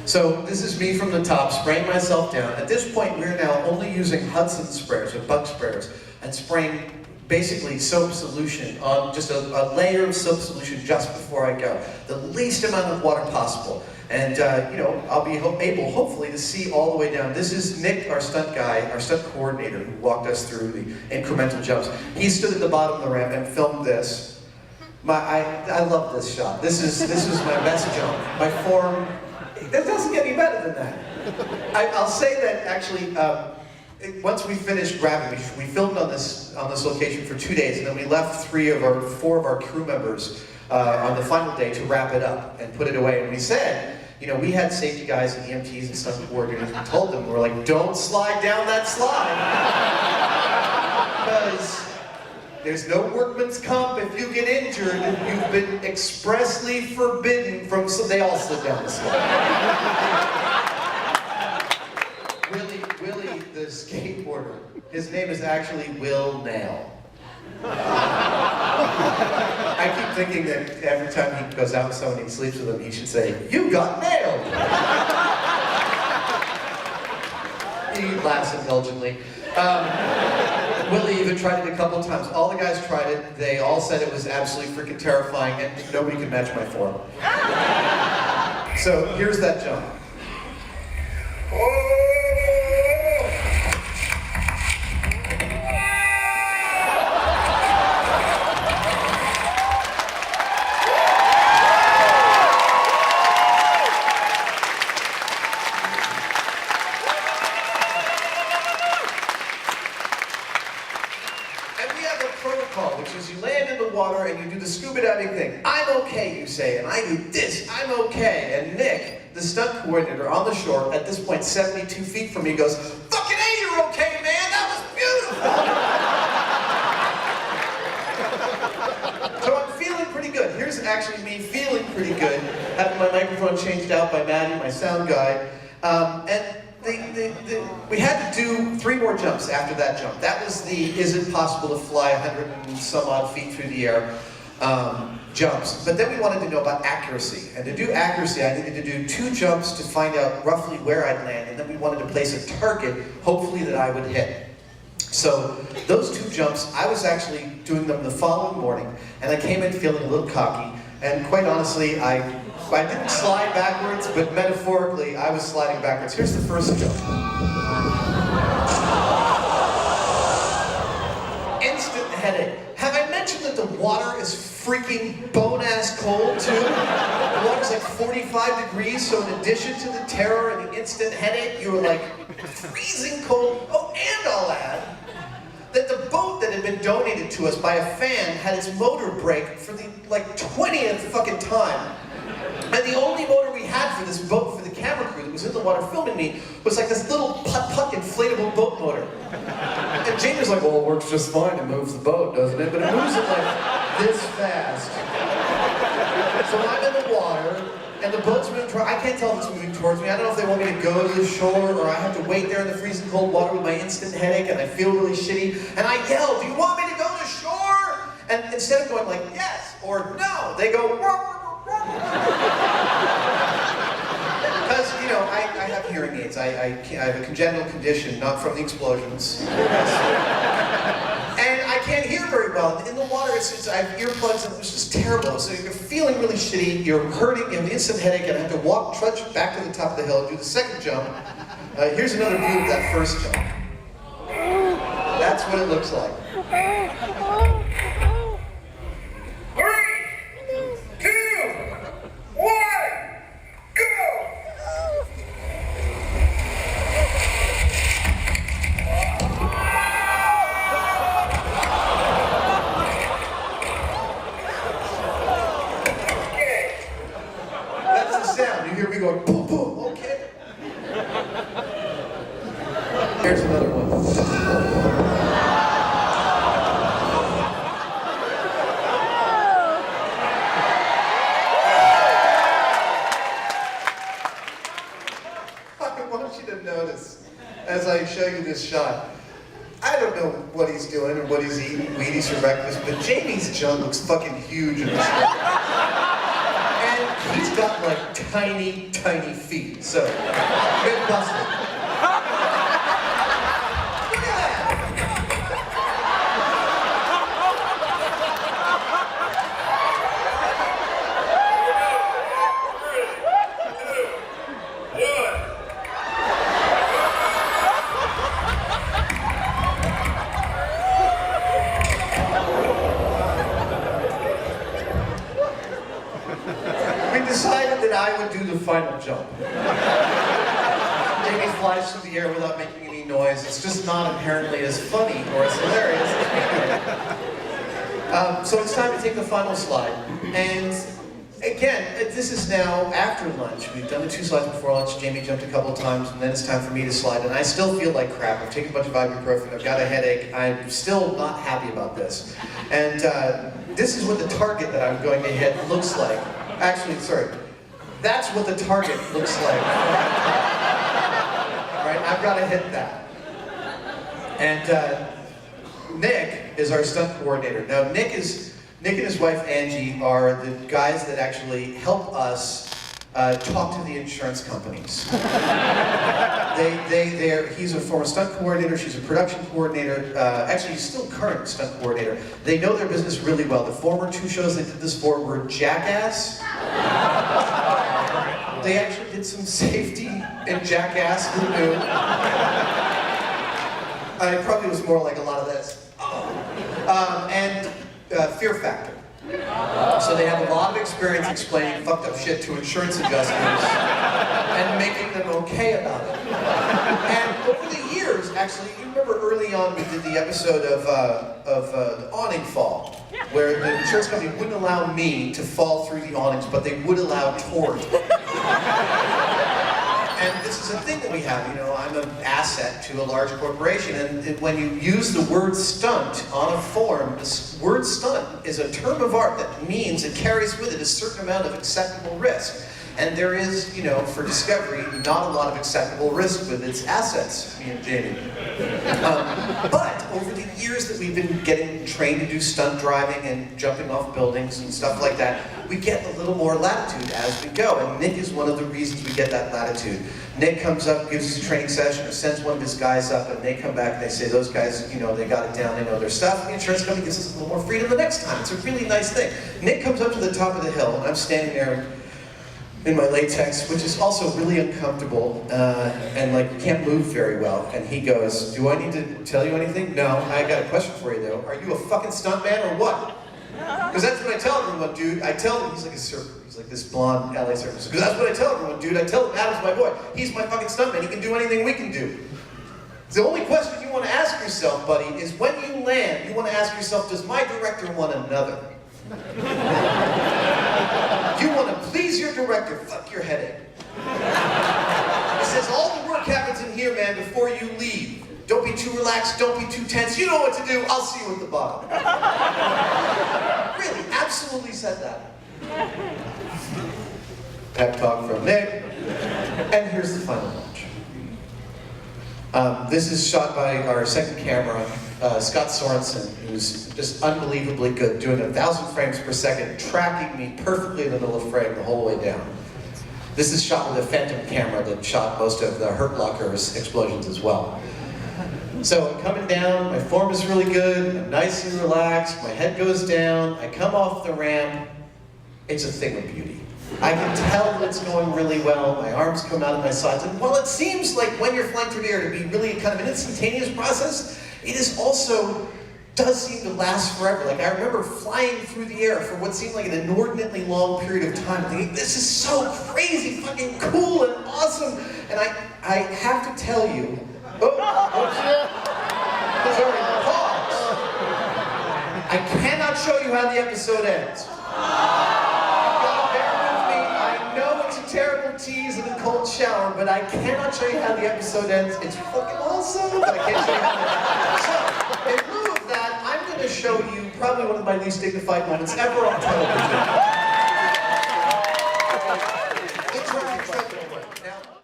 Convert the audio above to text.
So this is me from the top, spraying myself down. At this point, we're now only using Hudson sprayers, or bug sprayers, and spraying basically soap solution on just a layer of soap solution just before I go. The least amount of water possible. And you know, I'll be able, hopefully, to see all the way down. This is Nick, our stunt guy, our stunt coordinator, who walked us through the incremental jumps. He stood at the bottom of the ramp and filmed this. I love this shot. This is my best jump. My form, that doesn't get any better than that. I'll say that actually, once we finished grabbing, we filmed on this location for 2 days, and then we left 4 of our crew members on the final day to wrap it up and put it away. And we said, you know, we had safety guys and EMTs and stuff coordinators, and told them, we're like, don't slide down that slide. Because there's no workman's comp if you get injured, and you've been expressly forbidden from, so they all slid down the slide. Willie, the skateboarder, his name is actually Will Nail. I keep thinking that every time he goes out with someone and he sleeps with them, he should say, "You got nailed!" He laughs indulgently. Willie even tried it a couple times. All the guys tried it. They all said it was absolutely freaking terrifying, and nobody could match my form. So here's that jump. Which is you land in the water and you do the scuba diving thing. I'm okay, you say, and I do this, I'm okay. And Nick, the stunt coordinator on the shore, at this point 72 feet from me, goes, "Fucking A, you're okay, man, that was beautiful!" So I'm feeling pretty good. Here's actually me feeling pretty good, having my microphone changed out by Maddie, my sound guy. We had to do 3 more jumps after that jump. That was the is it possible to fly 100 and some odd feet through the air jumps. But then we wanted to know about accuracy. And to do accuracy, I needed to do 2 jumps to find out roughly where I'd land. And then we wanted to place a target, hopefully that I would hit. So those 2 jumps, I was actually doing them the following morning. And I came in feeling a little cocky. And quite honestly, I didn't slide backwards, but metaphorically, I was sliding backwards. Here's the first jump. Instant headache. Have I mentioned that the water is freaking bone-ass cold, too? The water's like 45 degrees, so in addition to the terror and the instant headache, you were like freezing cold. Oh, and I'll add that the boat that had been donated to us by a fan had its motor break for the like 20th fucking time. And the only motor we had for this boat, for the camera crew that was in the water filming me, was like this little putt-putt inflatable boat motor. And Jamie was like, "Well, it works just fine, it moves the boat, doesn't it?" But it moves it like this fast. So I'm in the water, and the boat's moving toward, I can't tell if it's moving towards me. I don't know if they want me to go to the shore, or I have to wait there in the freezing cold water with my instant headache, and I feel really shitty. And I yell, "Do you want me to go to shore?" And instead of going like, "Yes," or "No," they go, "Wah." Because, you know, I have hearing aids. I have a congenital condition, not from the explosions. And I can't hear very well. In the water, I have earplugs, and it's just terrible. So you're feeling really shitty, you're hurting, you have an instant headache, and I have to trudge back to the top of the hill and do the second jump. Here's another view of that first jump. That's what it looks like. You hear me going, boom, boom, okay. Here's another one. I want you to notice, as I show you this shot, I don't know what he's doing or what he's eating, Wheaties for breakfast, but Jamie's junk looks fucking huge in this one. And he's got like tiny, tiny feet. So, Mythbuster. We decided that I would do the final jump. Jamie flies through the air without making any noise. It's just not inherently as funny or as hilarious as so it's time to take the final slide. And again, this is now after lunch. We've done the 2 slides before lunch. Jamie jumped a couple of times, and then it's time for me to slide. And I still feel like crap. I've taken a bunch of ibuprofen. I've got a headache. I'm still not happy about this. And this is what the target that I'm going to hit looks like. Actually, sorry. That's what the target looks like. Alright, I've got to hit that. And Nick is our stunt coordinator. Now, Nick and his wife Angie are the guys that actually help us talk to the insurance companies. He's a former stunt coordinator, she's a production coordinator, actually he's still current stunt coordinator. They know their business really well. The former 2 shows they did this for were Jackass. They actually did some safety in Jackass, who knew? It probably was more like a lot of this. And Fear Factor. So they have a lot of experience explaining fucked up shit to insurance adjusters and making them okay about it. And over the years, actually, you remember early on we did the episode of the awning fall, where the insurance company wouldn't allow me to fall through the awnings, but they would allow Tord. And this is a thing that we have, you know, I'm an asset to a large corporation, and when you use the word stunt on a form, this word stunt is a term of art that means it carries with it a certain amount of acceptable risk. And there is, you know, for Discovery, not a lot of acceptable risk with its assets, me and Jamie. But over the years that we've been getting trained to do stunt driving and jumping off buildings and stuff like that, we get a little more latitude as we go. And Nick is one of the reasons we get that latitude. Nick comes up, gives us a training session, or sends one of his guys up, and they come back and they say, those guys, you know, they got it down, they know their stuff. The insurance company gives us a little more freedom the next time. It's a really nice thing. Nick comes up to the top of the hill, and I'm standing there in my latex, which is also really uncomfortable, and like can't move very well. And he goes, do I need to tell you anything? No, I got a question for you though. Are you a fucking stuntman or what? Because that's what I tell everyone, dude. I tell them, he's like a surfer. He's like this blonde LA surfer. Because that's what I tell everyone, dude. I tell them Adam's my boy. He's my fucking stuntman. He can do anything we can do. The only question you want to ask yourself, buddy, is when you land, you want to ask yourself, does my director want another? You want to please your director, fuck your headache. He says, all the work happens in here, man, before you leave. Don't be too relaxed, don't be too tense. You know what to do, I'll see you at the bottom. Really, absolutely said that. Pep talk from Nick. And here's the final launch. This is shot by our second camera, Scott Sorensen, who's just unbelievably good, doing 1,000 frames per second, tracking me perfectly in the middle of frame the whole way down. This is shot with a Phantom camera that shot most of the Hurt Locker's explosions as well. So I'm coming down, my form is really good, I'm nice and relaxed, my head goes down, I come off the ramp, it's a thing of beauty. I can tell that it's going really well, my arms come out of my sides, and while it seems like when you're flying through the air to be really kind of an instantaneous process, it is also, does seem to last forever. Like I remember flying through the air for what seemed like an inordinately long period of time, thinking, this is so crazy, fucking cool and awesome, and I have to tell you, sorry, pause. I cannot show you how the episode ends. It's a terrible tease and a cold shower, but I cannot show you how the episode ends. It's fucking awesome, but I can't show you how it ends. So, in lieu of that, I'm going to show you probably one of my least dignified moments ever on television.